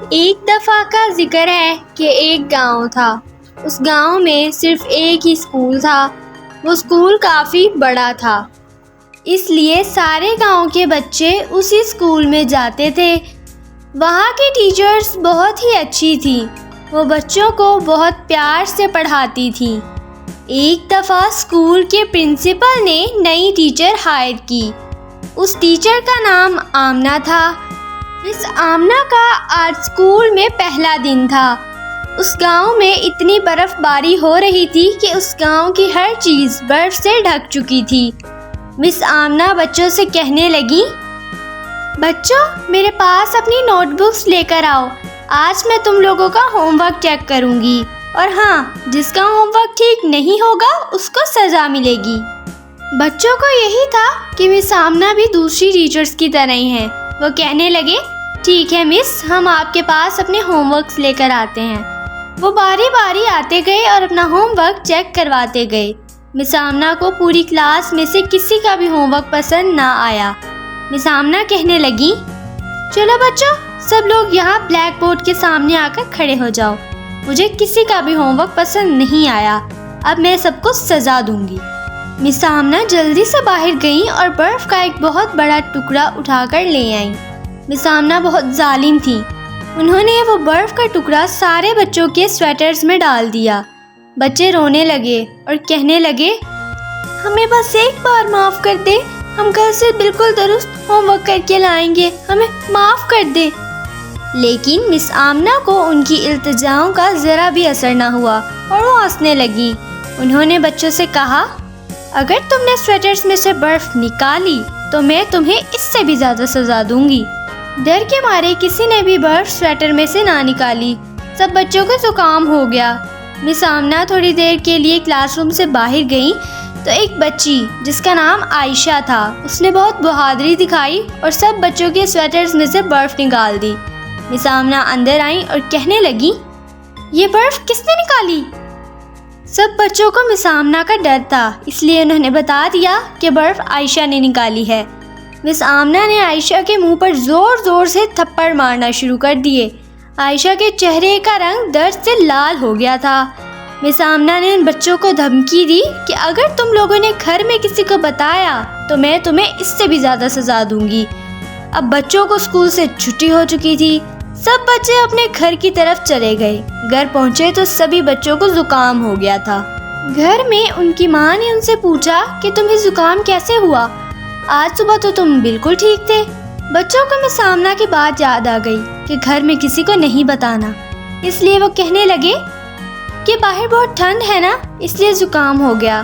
ایک دفعہ کا ذکر ہے کہ ایک گاؤں تھا۔ اس گاؤں میں صرف ایک ہی اسکول تھا۔ وہ اسکول کافی بڑا تھا، اس لیے سارے گاؤں کے بچے اسی اسکول میں جاتے تھے۔ وہاں کی ٹیچرز بہت ہی اچھی تھی۔ وہ بچوں کو بہت پیار سے پڑھاتی تھی۔ ایک دفعہ اسکول کے پرنسپل نے نئی ٹیچر ہائر کی۔ اس ٹیچر کا نام آمنہ تھا۔ مس آمنہ کا آج اسکول میں پہلا دن تھا۔ اس گاؤں میں اتنی برف باری ہو رہی تھی کہ اس گاؤں کی ہر چیز برف سے ڈھک چکی تھی۔ مس آمنہ بچوں سے کہنے لگی، بچوں میرے پاس اپنی نوٹ بکس لے کر آؤ، آج میں تم لوگوں کا ہوم ورک چیک کروں گی، اور ہاں جس کا ہوم ورک ٹھیک نہیں ہوگا اس کو سزا ملے گی۔ بچوں کو یہی تھا کہ مس آمنہ بھی دوسری ٹیچرز کی طرح ہی ہیں۔ وہ کہنے لگے، ٹھیک ہے مس، ہم آپ کے پاس اپنے ہوم ورکس لے کر آتے ہیں۔ وہ باری باری آتے گئے اور اپنا ہوم ورک چیک کرواتے گئے۔ مس آمنہ کو پوری کلاس میں سے کسی کا بھی ہوم ورک پسند نہ آیا۔ مس آمنہ کہنے لگی، چلو بچوں سب لوگ یہاں بلیک بورڈ کے سامنے آ کر کھڑے ہو جاؤ، مجھے کسی کا بھی ہوم ورک پسند نہیں آیا، اب میں سب کو سزا دوں گی۔ مس آمنہ جلدی سے باہر گئیں اور برف کا ایک بہت بڑا ٹکڑا اٹھا کر لے آئیں۔ مس آمنہ بہت ظالم تھی۔ انہوں نے وہ برف کا ٹکڑا سارے بچوں کے سویٹرز میں ڈال دیا۔ بچے رونے لگے اور کہنے لگے، ہمیں بس ایک بار معاف کر دے، ہم کل سے بالکل درست ہوم ورک کر کے لائیں گے، ہمیں معاف کر دے۔ لیکن مس آمنہ کو ان کی التجاؤں کا ذرا بھی اثر نہ ہوا اور وہ ہنسنے لگی۔ انہوں نے بچوں سے کہا، اگر تم نے سویٹرز میں سے برف نکالی تو میں تمہیں اس سے بھی زیادہ سزا دوں گی۔ ڈر کے مارے کسی نے بھی برف سویٹر میں سے نہ نکالی۔ سب بچوں کو زکام ہو گیا۔ مس آمنہ تھوڑی دیر کے لیے کلاس روم سے باہر گئیں تو ایک بچی جس کا نام عائشہ تھا، اس نے بہت بہادری دکھائی اور سب بچوں کے سویٹرز میں سے برف نکال دی۔ مس آمنہ اندر آئیں اور کہنے لگی، یہ برف کس نے نکالی؟ سب بچوں کو مس آمنہ کا ڈر تھا، اس لیے انہوں نے بتا دیا کہ برف عائشہ نے نکالی ہے۔ مس آمنہ نے عائشہ کے منہ پر زور زور سے تھپڑ مارنا شروع کر دیے۔ عائشہ کے چہرے کا رنگ درد سے لال ہو گیا تھا۔ مس آمنہ نے ان بچوں کو دھمکی دی کہ اگر تم لوگوں نے گھر میں کسی کو بتایا تو میں تمہیں اس سے بھی زیادہ سزا دوں گی۔ اب بچوں کو اسکول سے چھٹی ہو چکی تھی۔ سب بچے اپنے گھر کی طرف چلے گئے۔ گھر پہنچے تو سبھی بچوں کو زکام ہو گیا تھا۔ گھر میں ان کی ماں نے ان سے پوچھا کہ تمہیں زکام کیسے ہوا؟ آج صبح تو تم بالکل ٹھیک تھے۔ بچوں کو مس آمنہ کی بات یاد آ گئی کہ گھر میں کسی کو نہیں بتانا، اس لیے وہ کہنے لگے کہ باہر بہت ٹھنڈ ہے نا، اس لیے زکام ہو گیا۔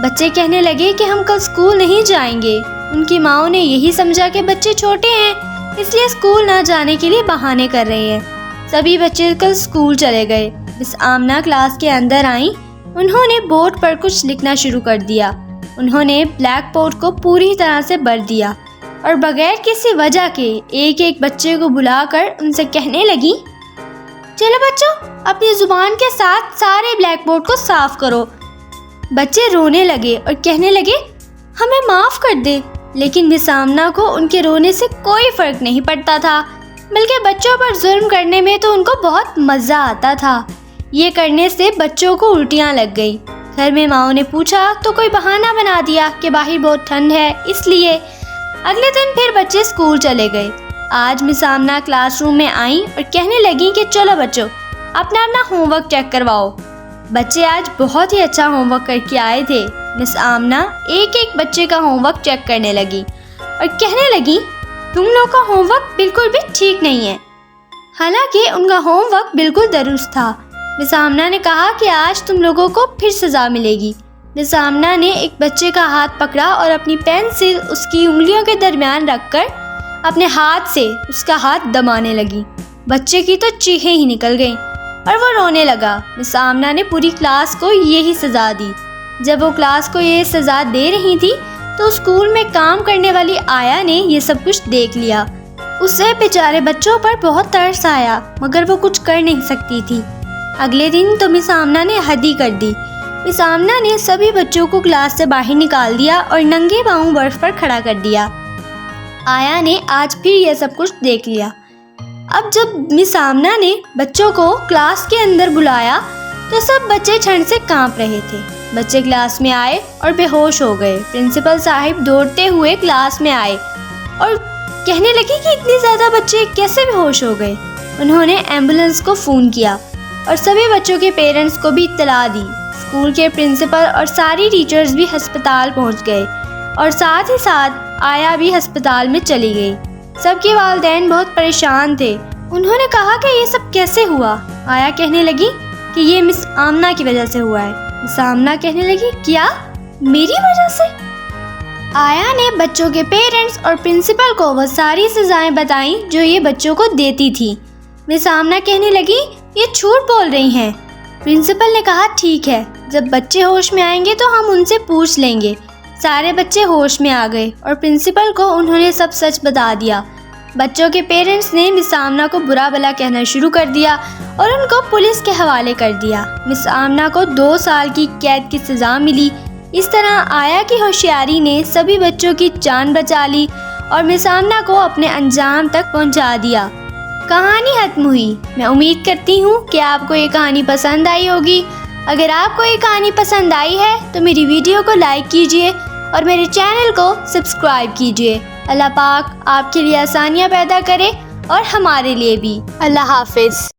بچے کہنے لگے کہ ہم کل اسکول نہیں جائیں گے۔ ان کی ماؤں نے یہی سمجھا کہ بچے چھوٹے ہیں، اس لیے اسکول نہ جانے کے لیے بہانے کر رہے ہیں۔ سبھی بچے کل اسکول چلے گئے۔ مس آمنہ کلاس کے اندر آئیں۔ انہوں نے بورڈ پر کچھ لکھنا شروع کر دیا۔ انہوں نے بلیک بورڈ کو پوری طرح سے بھر دیا اور بغیر کسی وجہ کے ایک ایک بچے کو بلا کر ان سے کہنے لگی، چلو بچوں اپنی زبان کے ساتھ سارے بلیک بورڈ کو صاف کرو۔ بچے رونے لگے اور کہنے لگے، ہمیں معاف کر دے۔ لیکن مس آمنہ کو ان کے رونے سے کوئی فرق نہیں پڑتا تھا، بلکہ بچوں پر ظلم کرنے میں تو ان کو بہت مزہ آتا تھا۔ یہ کرنے سے بچوں کو الٹیاں لگ گئی۔ گھر میں ماؤں نے پوچھا تو کوئی بہانہ بنا دیا کہ باہر بہت ٹھنڈ ہے، اس لیے۔ اگلے دن پھر بچے اسکول چلے گئے۔ آج مس آمنہ کلاس روم میں آئیں اور کہنے لگیں کہ چلو بچوں اپنا اپنا ہوم ورک چیک کرواؤ۔ بچے آج بہت ہی اچھا ہوم ورک کر کے آئے تھے۔ مس آمنہ ایک ایک بچے کا ہوم ورک چیک کرنے لگی اور کہنے لگی، تم لوگ کا ہوم ورک بالکل بھی ٹھیک نہیں ہے۔ حالانکہ ان کا ہوم ورک بالکل درست تھا۔ مس آمنہ نے کہا کہ آج تم لوگوں کو پھر سزا ملے گی۔ مس آمنہ نے ایک بچے کا ہاتھ پکڑا اور اپنی پینسل اس کی انگلیوں کے درمیان رکھ کر اپنے ہاتھ سے اس کا ہاتھ دبانے لگی۔ بچے کی تو چیخیں ہی نکل گئیں اور وہ رونے لگا۔ مس آمنہ نے پوری کلاس کو یہی سزا دی۔ جب وہ کلاس کو یہ سزا دے رہی تھی تو اسکول میں کام کرنے والی آیا نے یہ سب کچھ دیکھ لیا۔ اسے بیچارے بچوں پر بہت ترس آیا، مگر وہ کچھ کر نہیں سکتی تھی۔ اگلے دن تو مس آمنہ نے حد ہی کر دی۔ مس آمنہ نے سبھی بچوں کو کلاس سے باہر نکال دیا اور ننگے پاؤں برف پر کھڑا کر دیا۔ آیا نے آج پھر یہ سب کچھ دیکھ لیا۔ اب جب مس آمنہ نے بچوں کو کلاس کے اندر بلایا تو سب بچے ٹھنڈ سے کانپ رہے تھے۔ بچے کلاس میں آئے اور بے ہوش ہو گئے۔ پرنسپل صاحب دوڑتے ہوئے کلاس میں آئے اور کہنے لگے کہ اتنے زیادہ بچے کیسے بے ہوش ہو گئے۔ انہوں نے ایمبولینس کو فون کیا اور سبھی بچوں کے پیرنٹس کو بھی اطلاع دی۔ اسکول کے پرنسپل اور ساری ٹیچرز بھی ہسپتال پہنچ گئے اور ساتھ ہی ساتھ آیا بھی ہسپتال میں چلی گئی۔ سب کے والدین بہت پریشان تھے۔ انہوں نے کہا کہ یہ سب کیسے ہوا؟ آیا کہنے لگی کہ یہ مس آمنہ کی وجہ سے ہوا ہے۔ مس آمنہ کہنے لگی کیا؟ میری وجہ سے؟ آیا نے بچوں کے پیرنٹس اور پرنسپل کو وہ ساری سزائیں بتائیں جو یہ بچوں کو دیتی تھی۔ مس آمنہ کہنے لگی یہ جھوٹ بول رہی ہیں۔ پرنسپل نے کہا ٹھیک ہے، جب بچے ہوش میں آئیں گے تو ہم ان سے پوچھ لیں گے۔ سارے بچے ہوش میں آ گئے اور پرنسپل کو انہوں نے سب سچ بتا دیا۔ بچوں کے پیرنٹس نے مس آمنہ کو برا بھلا کہنا شروع کر دیا اور ان کو پولیس کے حوالے کر دیا۔ مس آمنہ کو 2 سال کی قید کی سزا ملی۔ اس طرح آیا کی ہوشیاری نے سبھی بچوں کی جان بچا لی اور مس آمنہ کو اپنے انجام تک پہنچا دیا۔ کہانی ختم ہوئی۔ میں امید کرتی ہوں کہ آپ کو یہ کہانی پسند آئی ہوگی۔ اگر آپ کو یہ کہانی پسند آئی ہے تو میری ویڈیو کو لائک کیجیے اور میرے چینل کو سبسکرائب کیجیے۔ اللہ پاک آپ کے لیے آسانیاں پیدا کرے اور ہمارے لیے بھی۔ اللہ حافظ۔